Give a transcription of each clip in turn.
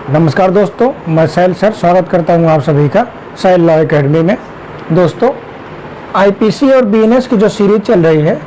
नमस्कार दोस्तों, मैं सैल सर स्वागत करता हूं आप सभी का सैल लॉ एकेडमी में। दोस्तों, आईपीसी और बीएनएस की जो सीरीज चल रही है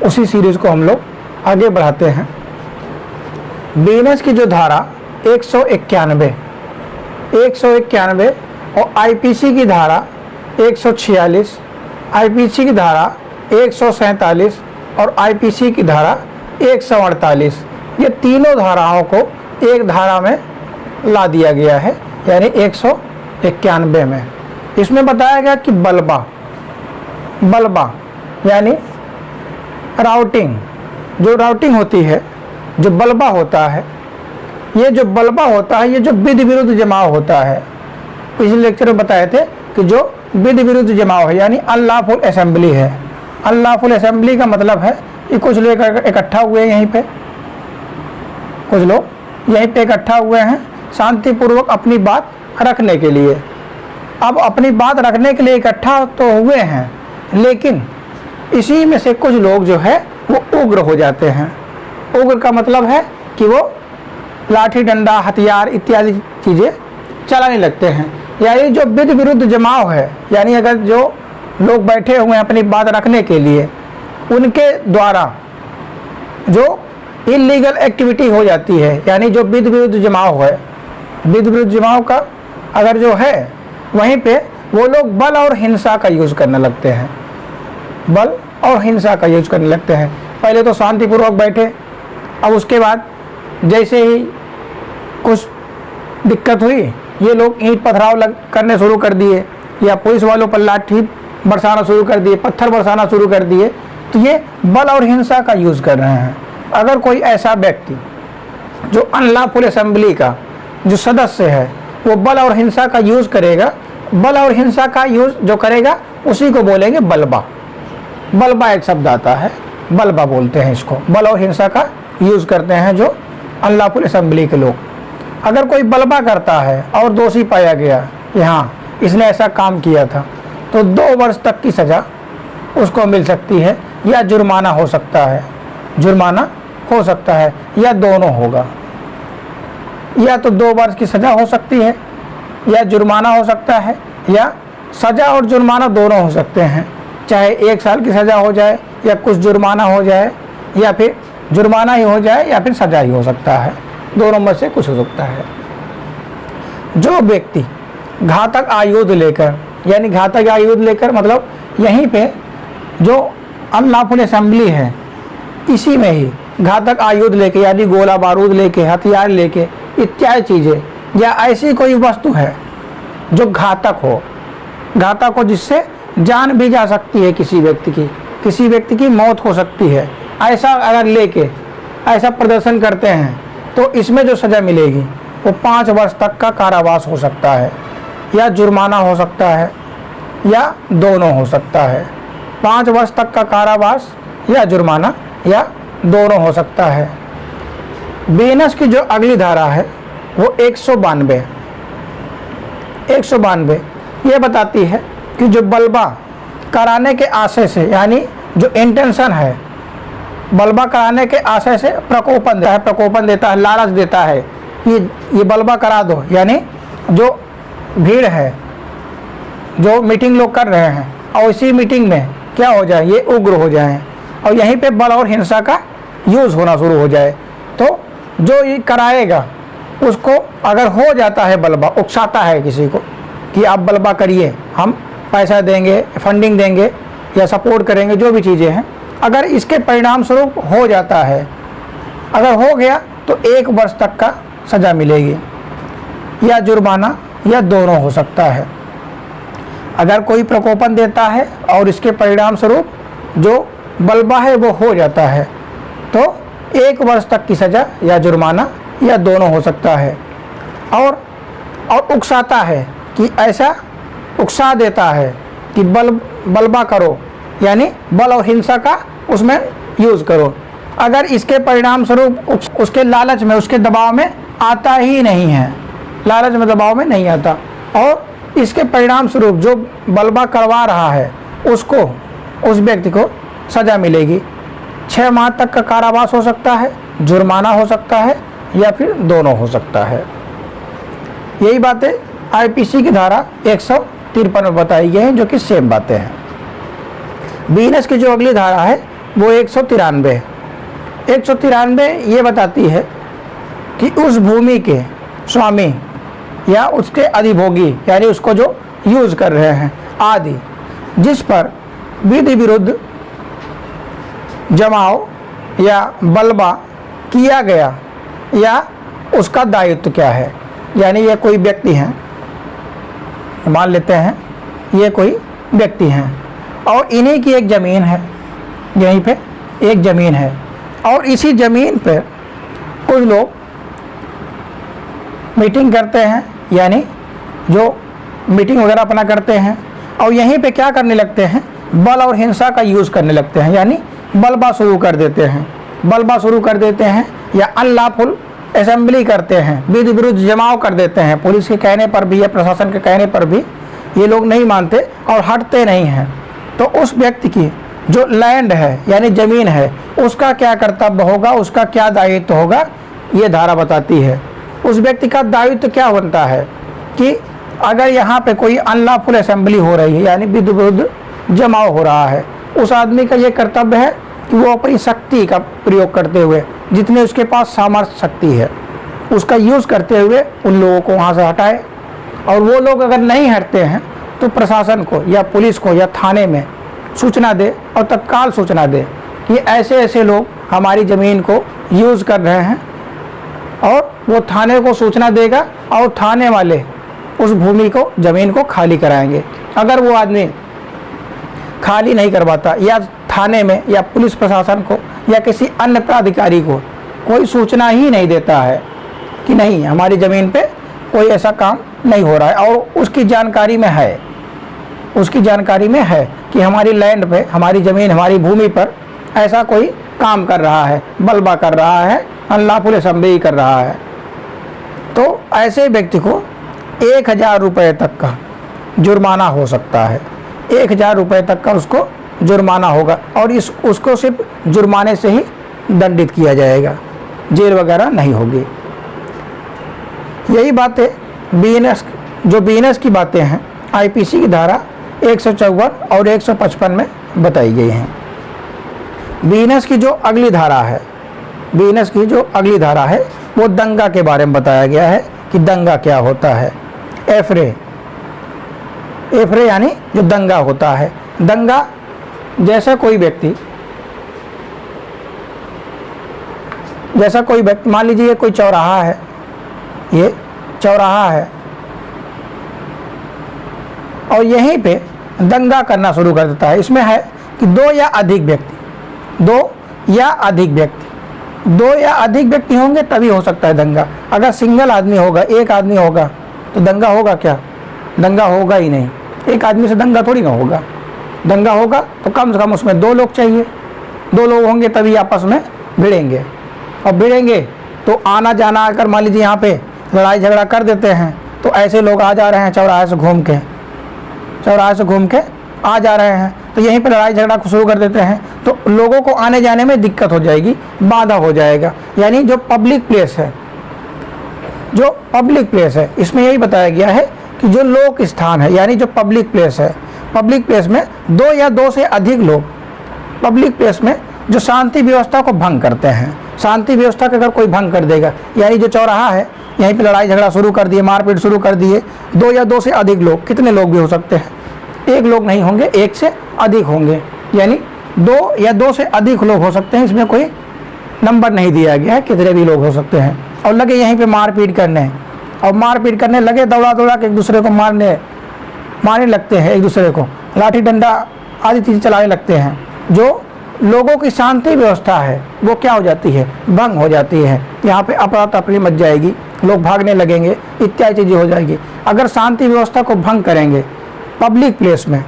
उसी सीरीज को हम लोग आगे बढ़ाते हैं। बीएनएस की जो धारा 191 और आईपीसी की धारा 146, आईपीसी की धारा 147 और आईपीसी की धारा 148, ये तीनों धाराओं को एक धारा में ला दिया गया है, यानी 191 में। इसमें बताया गया कि बलबा यानी राउटिंग, जो राउटिंग होती है, जो बलबा होता है, ये जो बलबा होता है, ये जो विधि विरुद्ध जमाव होता है। पिछले लेक्चर में बताए थे कि जो विधि विरुद्ध जमाव है यानी अनलॉफुल असेंबली है। अनलॉफुल असेंबली का मतलब है कि कुछ लोग इकट्ठा हुए यहीं पे, कुछ लोग यहीं पे इकट्ठा हुए हैं शांतिपूर्वक अपनी बात रखने के लिए। अब अपनी बात रखने के लिए इकट्ठा तो हुए हैं, लेकिन इसी में से कुछ लोग जो है वो उग्र हो जाते हैं। उग्र का मतलब है कि वो लाठी डंडा हथियार इत्यादि चीज़ें चलाने लगते हैं। यानी जो विधि विरुद्ध जमाव है, यानी अगर जो लोग बैठे हुए हैं अपनी बात रखने के लिए, उनके द्वारा जो इलीगल एक्टिविटी हो जाती है, यानी जो विधि विरुद्ध जमाव है, विधि विरुद्ध जमाव का अगर जो है वहीं पे वो लोग बल और हिंसा का यूज़ करने लगते हैं। बल और हिंसा का यूज करने लगते हैं। पहले तो शांतिपूर्वक बैठे, अब उसके बाद जैसे ही कुछ दिक्कत हुई, ये लोग ईंट पथराव करने शुरू कर दिए, या पुलिस वालों पर लाठी बरसाना शुरू कर दिए, पत्थर बरसाना शुरू कर दिए। तो ये बल और हिंसा का यूज़ कर रहे हैं। अगर कोई ऐसा व्यक्ति जो अनलॉफुल असेंबली का जो सदस्य है वो बल और हिंसा का यूज़ करेगा, बल और हिंसा का यूज़ जो करेगा उसी को बोलेंगे बलबा। बलबा एक शब्द आता है, बलबा बोलते हैं इसको। बल और हिंसा का यूज़ करते हैं जो अनलॉफुल असेंबली के लोग। अगर कोई बलबा करता है और दोषी पाया गया, यहाँ इसने ऐसा काम किया था, तो 2 वर्ष तक की सज़ा उसको मिल सकती है, या जुर्माना हो सकता है, जुर्माना हो सकता है, या दोनों होगा। या तो 2 वर्ष की सज़ा हो सकती है, या जुर्माना हो सकता है, या सज़ा और जुर्माना दोनों हो सकते हैं। चाहे 1 साल की सज़ा हो जाए, या कुछ जुर्माना हो जाए, या फिर जुर्माना ही हो जाए, या फिर सज़ा ही हो सकता है। दोनों में से कुछ हो सकता है। जो व्यक्ति घातक आयुध लेकर, यानी घातक आयुध लेकर मतलब यहीं पे जो अनलॉफुल असेंबली है इसी में ही घातक आयुध लेके, यानी गोला बारूद लेके, हथियार लेके इत्यादि चीज़ें, या ऐसी कोई वस्तु है जो घातक हो जिससे जान भी जा सकती है किसी व्यक्ति की मौत हो सकती है, ऐसा अगर लेके ऐसा प्रदर्शन करते हैं तो इसमें जो सज़ा मिलेगी वो 5 वर्ष तक का कारावास हो सकता है, या जुर्माना हो सकता है, या दोनों हो सकता है। 5 वर्ष तक का कारावास या जुर्माना, या दोनों हो सकता है। बीएनएस की जो अगली धारा है वो 192 ये बताती है कि जो बलबा कराने के आशय से, यानी जो इंटेंशन है, बलबा कराने के आशय से प्रकोपन देता है, लालच देता है कि ये बलबा करा दो, यानी जो भीड़ है, जो मीटिंग लोग कर रहे हैं, और इसी मीटिंग में क्या हो जाए, ये उग्र हो जाए और यहीं पे बल और हिंसा का यूज़ होना शुरू हो जाए। तो जो ये कराएगा उसको अगर हो जाता है बलबा, उकसाता है किसी को कि आप बलबा करिए, हम पैसा देंगे, फंडिंग देंगे या सपोर्ट करेंगे, जो भी चीज़ें हैं, अगर इसके परिणाम स्वरूप हो जाता है, अगर हो गया तो 1 वर्ष तक का सज़ा मिलेगी, या जुर्माना, या दोनों हो सकता है। अगर कोई प्रकोपन देता है और इसके परिणाम स्वरूप जो बलबा है वो हो जाता है तो 1 वर्ष तक की सज़ा या जुर्माना, या दोनों हो सकता है। और उकसाता है कि ऐसा उकसा देता है कि बलबा करो, यानी बल और हिंसा का उसमें यूज़ करो। अगर इसके परिणाम स्वरूप उसके लालच में, उसके दबाव में आता ही नहीं है, लालच में दबाव में नहीं आता, और इसके परिणाम स्वरूप जो बलबा करवा रहा है उसको, उस व्यक्ति को सज़ा मिलेगी। 6 माह तक का कारावास हो सकता है, जुर्माना हो सकता है, या फिर दोनों हो सकता है। यही बातें आईपीसी की धारा 153 में बताई गई हैं, जो कि सेम बातें हैं। बीएनएस की जो अगली धारा है वो 193 है। 193 ये बताती है कि उस भूमि के स्वामी या उसके अधिभोगी, यानी उसको जो यूज कर रहे हैं आदि, जिस पर विधि विरुद्ध जमाव या बलबा किया गया या उसका दायित्व क्या है। यानी ये कोई व्यक्ति हैं, मान लेते हैं ये कोई व्यक्ति हैं और इन्हीं की एक ज़मीन है, यहीं पे एक ज़मीन है और इसी ज़मीन पे कुछ लोग मीटिंग करते हैं, यानी जो मीटिंग वगैरह अपना करते हैं और यहीं पे क्या करने लगते हैं, बल और हिंसा का यूज़ करने लगते हैं, यानी बलबा शुरू कर देते हैं, बलबा शुरू कर देते हैं या अनलॉफुल असेंबली करते हैं, विधि विरुद्ध जमाव कर देते हैं। पुलिस के कहने पर भी या प्रशासन के कहने पर भी ये लोग नहीं मानते और हटते नहीं हैं। तो उस व्यक्ति की जो लैंड है यानी ज़मीन है, उसका क्या कर्तव्य होगा, उसका क्या दायित्व होगा, ये धारा बताती है। उस व्यक्ति का दायित्व क्या बनता है कि अगर यहाँ पे कोई अनलॉफुल असेंबली हो रही है यानी विधि विरुद्ध जमाव हो रहा है, उस आदमी का ये कर्तव्य है कि वो अपनी शक्ति का प्रयोग करते हुए, जितने उसके पास सामर्थ्य शक्ति है, उसका यूज़ करते हुए उन लोगों को वहाँ से हटाए। और वो लोग अगर नहीं हटते हैं तो प्रशासन को या पुलिस को या थाने में सूचना दे और तत्काल सूचना दे कि ऐसे ऐसे लोग हमारी ज़मीन को यूज़ कर रहे हैं, और वो थाने को सूचना देगा और थाने वाले उस भूमि को, ज़मीन को खाली कराएंगे। अगर वो आदमी खाली नहीं करवाता या थाने में या पुलिस प्रशासन को या किसी अन्य प्राधिकारी को कोई सूचना ही नहीं देता है कि नहीं हमारी ज़मीन पे कोई ऐसा काम नहीं हो रहा है, और उसकी जानकारी में है, उसकी जानकारी में है कि हमारी लैंड पे, हमारी ज़मीन, हमारी भूमि पर ऐसा कोई काम कर रहा है, बलबा कर रहा है, अनलॉफुल असेंबली कर रहा है, तो ऐसे व्यक्ति को 1000 रुपये तक का जुर्माना हो सकता है। 1000 रुपये तक का उसको जुर्माना होगा और उसको सिर्फ जुर्माने से ही दंडित किया जाएगा, जेल वगैरह नहीं होगी। यही बातें बीएनएस, जो बीएनएस की बातें हैं आईपीसी की धारा 154 और 155 में बताई गई हैं। बीएनएस की जो अगली धारा है, बीएनएस की जो अगली धारा है वो दंगा के बारे में बताया गया है कि दंगा क्या होता है। एफरे, एफरे यानी जो दंगा होता है। दंगा जैसा कोई व्यक्ति मान लीजिए कोई चौराहा है, ये चौराहा है और यहीं पे दंगा करना शुरू कर देता है। इसमें है कि दो या अधिक व्यक्ति होंगे तभी हो सकता है दंगा। अगर सिंगल आदमी होगा, एक आदमी होगा, तो दंगा होगा क्या? दंगा होगा ही नहीं। एक आदमी से दंगा थोड़ी ना होगा। दंगा होगा तो कम से कम उसमें 2 लोग चाहिए, 2 लोग होंगे तभी आपस में भिड़ेंगे, और भिड़ेंगे तो आना जाना, अगर मान लीजिए यहाँ पे लड़ाई झगड़ा कर देते हैं तो ऐसे लोग आ जा रहे हैं चौराहे से घूम के आ जा रहे हैं, तो यहीं पे लड़ाई झगड़ा शुरू कर देते हैं, तो लोगों को आने जाने में दिक्कत हो जाएगी, बाधा हो जाएगा। यानी जो पब्लिक प्लेस है, इसमें यही बताया गया है कि जो लोक स्थान है, यानी जो पब्लिक प्लेस है, पब्लिक प्लेस में 2 या 2 से अधिक लोग पब्लिक प्लेस में जो शांति व्यवस्था को भंग करते हैं, शांति व्यवस्था का अगर कोई भंग कर देगा, यानी जो चौराहा है यहीं पे लड़ाई झगड़ा शुरू कर दिए, मारपीट शुरू कर दिए, 2 या 2 से अधिक लोग, कितने लोग भी हो सकते हैं, 1 लोग नहीं होंगे, 1 से अधिक होंगे, यानी 2 या 2 से अधिक लोग हो सकते हैं। इसमें कोई नंबर नहीं दिया गया है, कितने भी लोग हो सकते हैं। और लगे यहीं पे मारपीट करने, और मारपीट करने लगे, दौड़ा के एक दूसरे को मारने लगते हैं, एक दूसरे को लाठी डंडा आदि चीज़ चलाने लगते हैं। जो लोगों की शांति व्यवस्था है वो क्या हो जाती है, भंग हो जाती है। यहाँ पे अफरा तफरी मच जाएगी, लोग भागने लगेंगे, इत्यादि चीज़ें हो जाएगी। अगर शांति व्यवस्था को भंग करेंगे पब्लिक प्लेस में,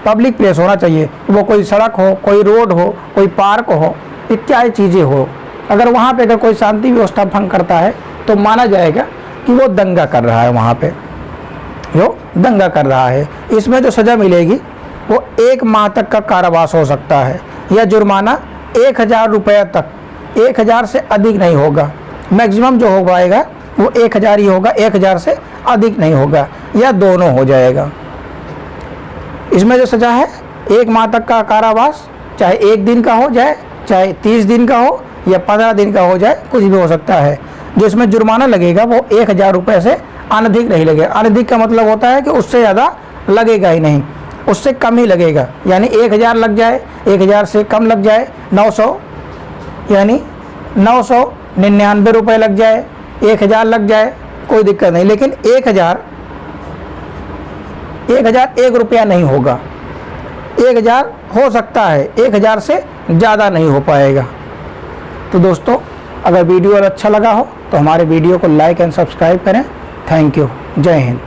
पब्लिक प्लेस होना चाहिए, वो कोई सड़क हो, कोई रोड हो, कोई पार्क हो, इत्यादि चीज़ें हो, अगर वहाँ पे अगर कोई शांति व्यवस्था भंग करता है तो माना जाएगा कि वो दंगा कर रहा है, वहाँ पे जो दंगा कर रहा है। इसमें जो सज़ा मिलेगी वो 1 माह तक का कारावास हो सकता है, या जुर्माना 1000 रुपये तक, 1000 से अधिक नहीं होगा। मैक्सिमम जो हो पाएगा वो 1000 ही होगा, 1000 से अधिक नहीं होगा, या दोनों हो जाएगा। इसमें जो सज़ा है 1 माह तक का कारावास, चाहे 1 दिन का हो जाए, चाहे 30 दिन का हो या 15 दिन का हो जाए, कुछ भी हो सकता है। जो इसमें जुर्माना लगेगा वो 1000 रुपये से अनधिक नहीं लगेगा। अनधिक का मतलब होता है कि उससे ज़्यादा लगेगा ही नहीं, उससे कम ही लगेगा। यानी 1000 लग जाए, 1000 से कम लग जाए 900, यानी 999 रुपये लग जाए, 1000 लग जाए, कोई दिक्कत नहीं। लेकिन 1000 1 रुपया नहीं होगा। 1000 हो सकता है, 1000 से ज़्यादा नहीं हो पाएगा। तो दोस्तों, अगर वीडियो अच्छा लगा हो तो हमारे वीडियो को लाइक एंड सब्सक्राइब करें। Thank you. जय हिंद।